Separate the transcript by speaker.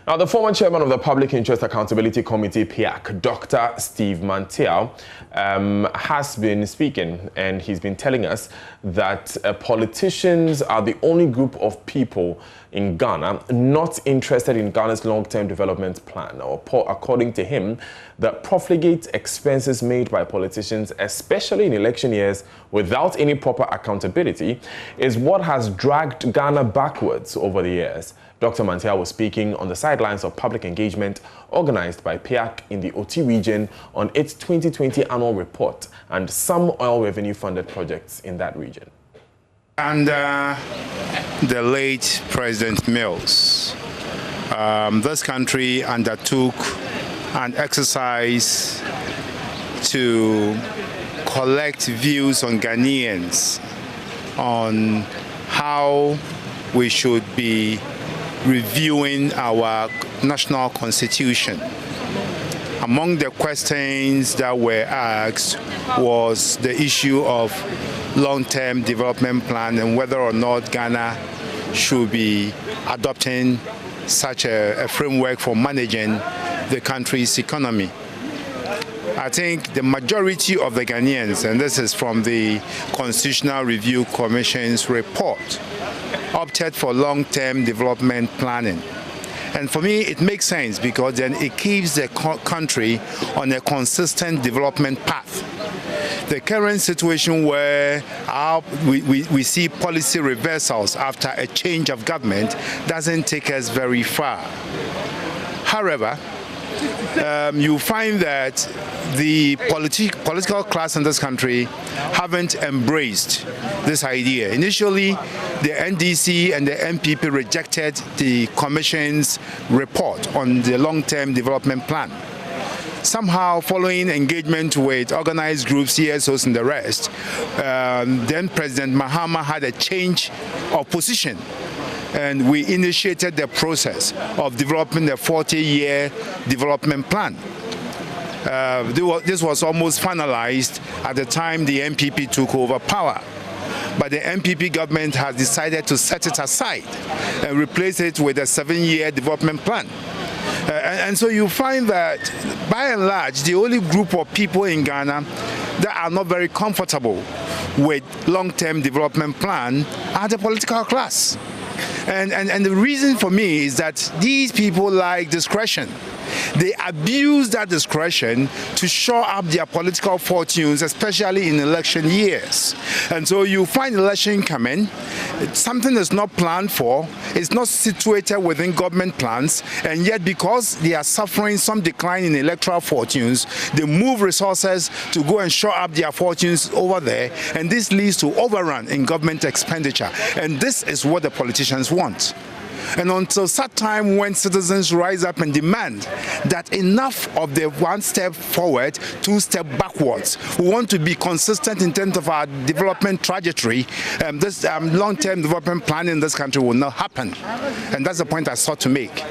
Speaker 1: Now, the former chairman of the Public Interest Accountability Committee, PIAC, Dr. Steve Manteaw, has been speaking, and he's been telling us that politicians are the only group of people in Ghana not interested in Ghana's long-term development plan. Or, according to him, the profligate expenses made by politicians, especially in election years without any proper accountability, is what has dragged Ghana backwards over the years. Dr. Manteaw was speaking on the sidelines of public engagement organized by PIAC in the OT region on its 2020 annual report and some oil revenue-funded projects in that region.
Speaker 2: Under the late President Mills, this country undertook an exercise to collect views on Ghanaians on how we should be reviewing our national constitution. Among the questions that were asked was the issue of long-term development plan and whether or not Ghana should be adopting such a framework for managing the country's economy. I think the majority of the Ghanaians, and this is from the Constitutional Review Commission's report, opted for long-term development planning. And for me, it makes sense because then it keeps the country on a consistent development path. The current situation where we see policy reversals after a change of government doesn't take us very far. However, you find that the political class in this country haven't embraced this idea. Initially, the NDC and the MPP rejected the Commission's report on the long-term development plan. Somehow, following engagement with organized groups, CSOs and the rest, then President Mahama had a change of position, and we initiated the process of developing the 40-year development plan. This was almost finalized at the time the MPP took over power. But the MPP government has decided to set it aside and replace it with a 7-year development plan. And so you find that, by and large, the only group of people in Ghana that are not very comfortable with long-term development plan are the political class. And the reason for me is that these people like discretion. They abuse that discretion to shore up their political fortunes, especially in election years. And so you find election coming, something is not planned for, it's not situated within government plans, and yet because they are suffering some decline in electoral fortunes, they move resources to go and shore up their fortunes over there, and this leads to overrun in government expenditure. And this is what the politicians want. And until such time when citizens rise up and demand that enough of the one step forward, two step backwards, we want to be consistent in terms of our development trajectory, this long-term development plan in this country will not happen. And that's the point I sought to make.